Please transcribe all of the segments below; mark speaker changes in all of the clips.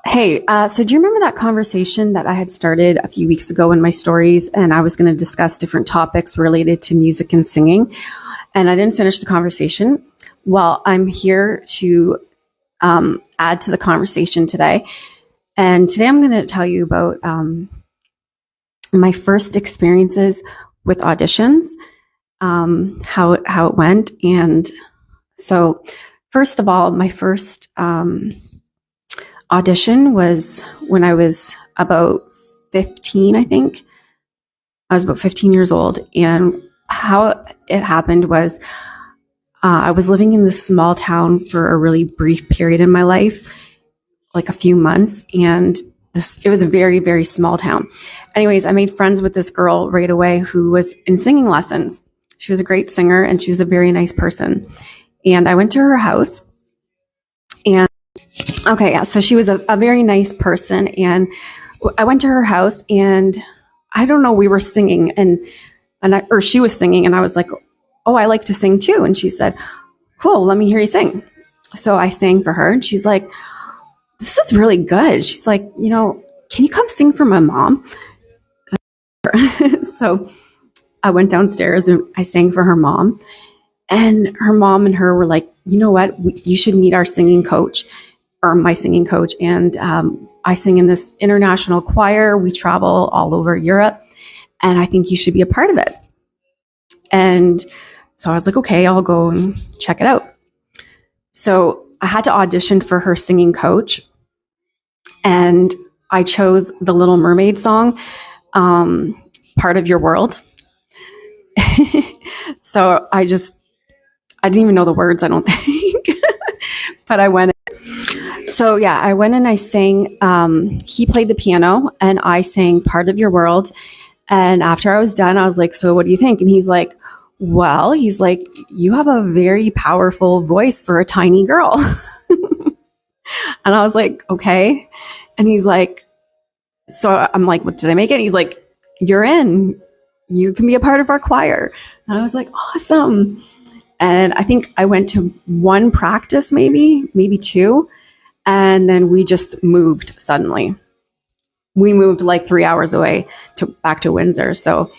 Speaker 1: Hey, so do you remember that conversation that I had started a few weeks ago in my stories, and I was going to discuss different topics related to music and singing, and I didn't finish the conversation? Well, I'm here to add to the conversation today, and today I'm going to tell you about my first experiences with auditions, how it went, and so first of all, my first audition was when I was about 15, I think. I was about 15 years old. And how it happened was I was living in this small town for a really brief period in my life, like a few months. And it was a very, very small town. Anyways, I made friends with this girl right away who was in singing lessons. She was a great singer and she was a very nice person. And I went to her house. And okay, yeah. So she was a very nice person, and I went to her house, and I don't know, we were singing, or she was singing, and I was like, "Oh, I like to sing too." And she said, "Cool, let me hear you sing." So I sang for her, and she's like, "This is really good." She's like, "Can you come sing for my mom?" So I went downstairs and I sang for her mom, and her mom and her were like, "You know what? You should meet our singing coach." Or my singing coach, and I sing in this international choir. We travel all over Europe, and I think you should be a part of it. And so I was like, okay, I'll go and check it out. So I had to audition for her singing coach, and I chose the Little Mermaid song, Part of Your World. So I didn't even know the words, I don't think, but I went. So yeah, I went and I sang, he played the piano and I sang Part of Your World. And after I was done, I was like, "So what do you think?" And he's like, "You have a very powerful voice for a tiny girl." And I was like, "Okay." And he's like, so I'm like, "What, did I make it?" And he's like, "You're in, you can be a part of our choir." And I was like, "Awesome." And I think I went to one practice, maybe two. And then we just moved suddenly. We moved like 3 hours away back to Windsor. So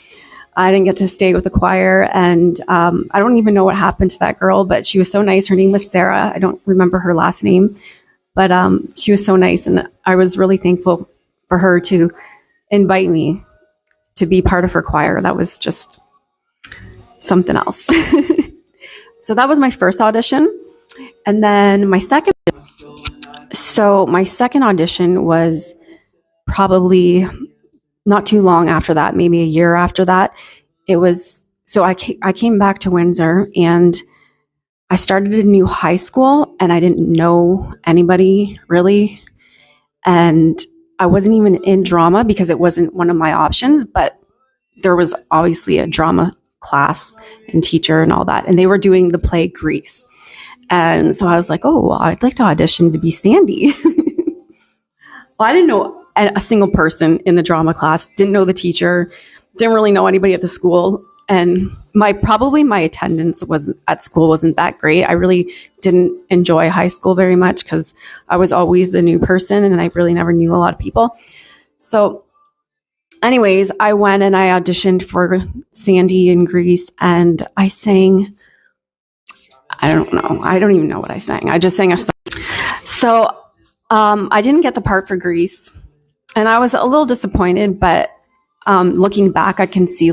Speaker 1: I didn't get to stay with the choir. And I don't even know what happened to that girl, but she was so nice. Her name was Sarah. I don't remember her last name, but she was so nice. And I was really thankful for her to invite me to be part of her choir. That was just something else. So that was my first audition. And then my second audition was probably not too long after that, maybe a year after that. I came back to Windsor and I started a new high school and I didn't know anybody really. And I wasn't even in drama because it wasn't one of my options, but there was obviously a drama class and teacher and all that. And they were doing the play Grease. And so I was like, "Oh, well, I'd like to audition to be Sandy." Well, I didn't know a single person in the drama class, didn't know the teacher, didn't really know anybody at the school. And my attendance at school wasn't that great. I really didn't enjoy high school very much because I was always the new person and I really never knew a lot of people. So anyways, I went and I auditioned for Sandy in Grease and I sang, I don't know. I don't even know what I sang. I just sang a song. So I didn't get the part for Grease. And I was a little disappointed, but looking back, I can see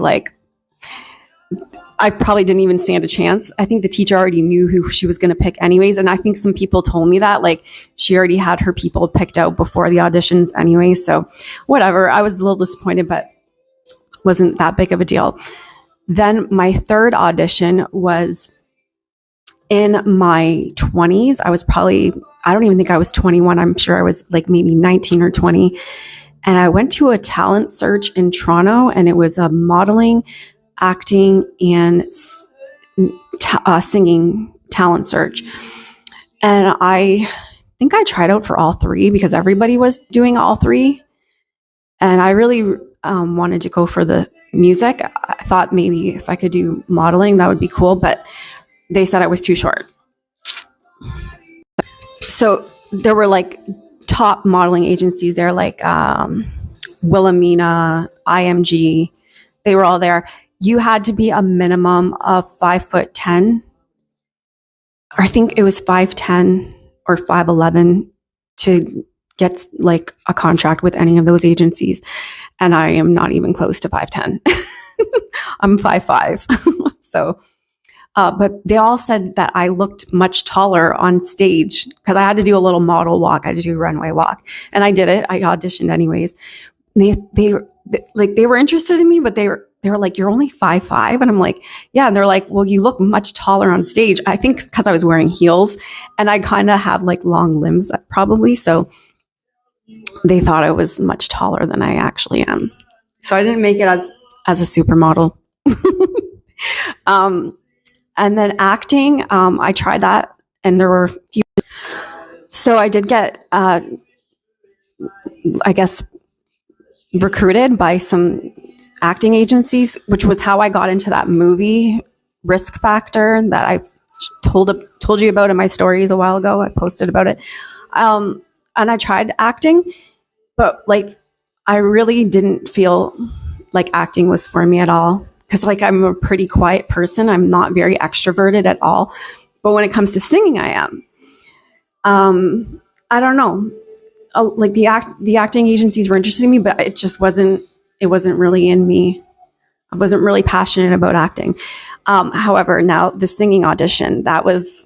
Speaker 1: I probably didn't even stand a chance. I think the teacher already knew who she was going to pick anyways. And I think some people told me that, she already had her people picked out before the auditions anyway. So whatever. I was a little disappointed, but wasn't that big of a deal. Then my third audition was in my 20s. I don't even think I was 21. I'm sure I was maybe 19 or 20. And I went to a talent search in Toronto, and it was a modeling, acting, and singing talent search. And I think I tried out for all three because everybody was doing all three. And I really wanted to go for the music. I thought maybe if I could do modeling, that would be cool. But they said I was too short. So there were like top modeling agencies there, like Wilhelmina, IMG. They were all there. You had to be a minimum of 5'10". I think it was 5'10" or 5'11" to get like a contract with any of those agencies. And I am not even close to 5'10". I'm 5'5". So, but they all said that I looked much taller on stage because I had to do a little model walk. I had to do a runway walk, and I did it. I auditioned anyways. They were interested in me, but they were like, "You're only 5'5", and I'm like, "Yeah." And they're like, "Well, you look much taller on stage." I think because I was wearing heels, and I kind of have like long limbs, probably. So they thought I was much taller than I actually am. So I didn't make it as a supermodel. And then acting, I tried that, and there were a few. So I did get, I guess, recruited by some acting agencies, which was how I got into that movie Risk Factor that I told you about in my stories a while ago. I posted about it. And I tried acting, but like I really didn't feel like acting was for me at all, because like I'm a pretty quiet person. I'm not very extroverted at all. But when it comes to singing, I am. I don't know. Like the acting agencies were interested in me, but it wasn't really in me. I wasn't really passionate about acting. However, now the singing audition, that was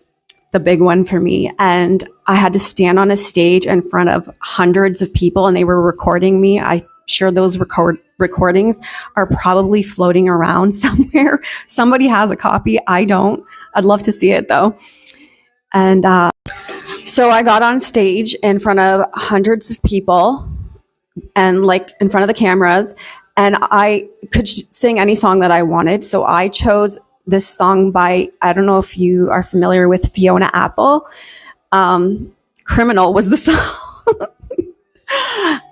Speaker 1: the big one for me. And I had to stand on a stage in front of hundreds of people, and they were recording me. I'm sure those recordings are probably floating around somewhere. Somebody has a copy. I don't. I'd love to see it though. And so I got on stage in front of hundreds of people and like in front of the cameras, and I could sing any song that I wanted. So I chose this song by, I don't know if you are familiar with Fiona Apple. Criminal was the song.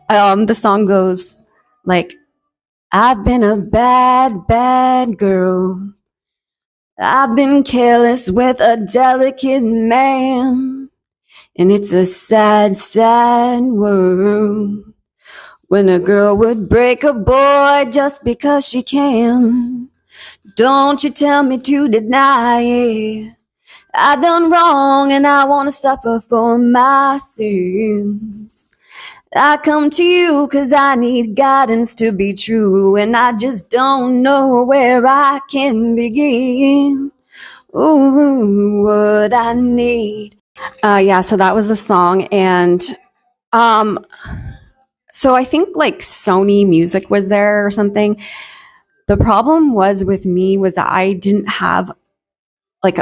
Speaker 1: The song goes like, I've been a bad, bad girl. I've been careless with a delicate man. And it's a sad, sad world when a girl would break a boy just because she can. Don't you tell me to deny it. I done wrong and I want to suffer for my sins. I come to you cause I need guidance to be true, and I just don't know where I can begin. Ooh, what I need. Yeah, so that was the song. And so I think like Sony Music was there or something. The problem was with me was that I didn't have like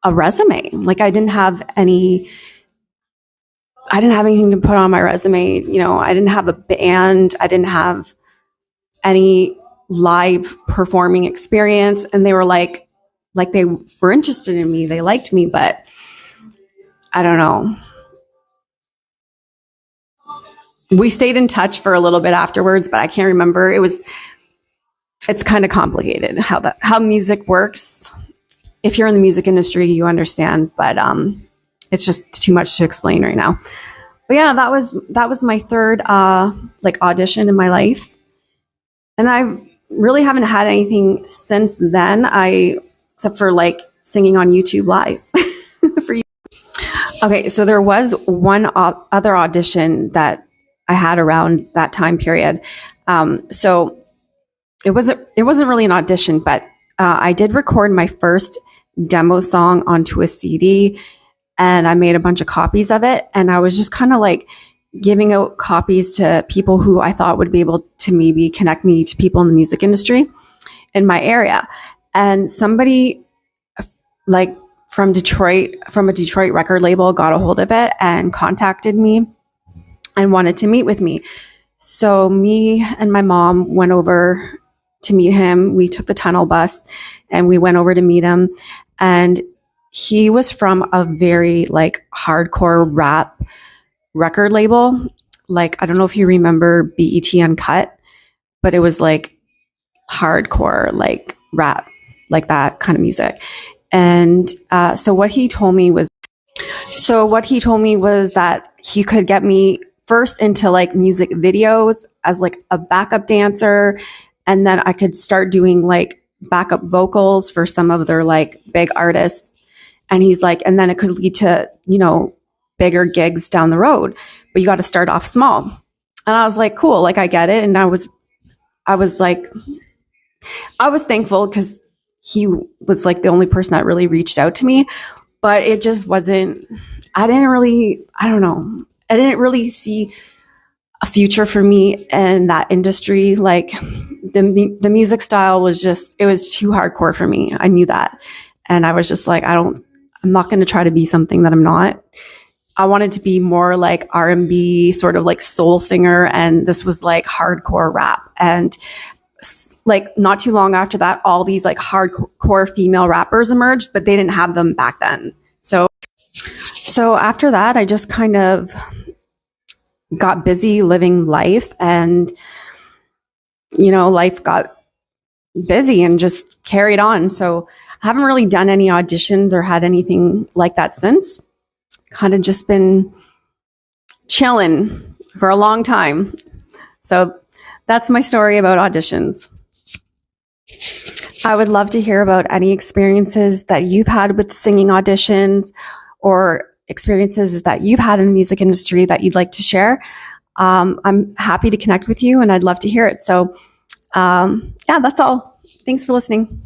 Speaker 1: a resume. Like I didn't have anything to put on my resume. You know, I didn't have a band. I didn't have any live performing experience. And they were like they were interested in me. They liked me, but I don't know. We stayed in touch for a little bit afterwards, but I can't remember. It's kind of complicated how music works. If you're in the music industry, you understand, but it's just too much to explain right now. But yeah, that was my third like audition in my life, and I really haven't had anything since then. Except for like singing on YouTube Live for you. Okay, so there was one other audition that I had around that time period. So it wasn't really an audition, but I did record my first demo song onto a CD, and I made a bunch of copies of it. And I was just kind of like giving out copies to people who I thought would be able to maybe connect me to people in the music industry in my area. And somebody like from a Detroit record label got a hold of it and contacted me and wanted to meet with me. So me and my mom went over to meet him. We took the tunnel bus and we went over to meet him. And he was from a very like hardcore rap record label. Like, I don't know if you remember BET Uncut, but it was like hardcore, like rap, like that kind of music. And so what he told me was, So what he told me was that he could get me first into like music videos as like a backup dancer, and then I could start doing like backup vocals for some of their like big artists. And he's like, and then it could lead to, bigger gigs down the road, but you got to start off small. And I was like, cool, like I get it. And I was like, I was thankful because he was like the only person that really reached out to me, but it just wasn't, I don't know. I didn't really see a future for me in that industry. Like the music style was just, it was too hardcore for me. I knew that. And I was just like, I'm not going to try to be something that I'm not. I wanted to be more like R&B, sort of like soul singer. And this was like hardcore rap. And like not too long after that, all these like hardcore female rappers emerged, but they didn't have them back then. So after that, I just kind of got busy living life, and, life got busy and just carried on. So I haven't really done any auditions or had anything like that since. Kind of just been chilling for a long time. So that's my story about auditions. I would love to hear about any experiences that you've had with singing auditions, or experiences that you've had in the music industry that you'd like to share. I'm happy to connect with you, and I'd love to hear it. So, yeah, that's all. Thanks for listening.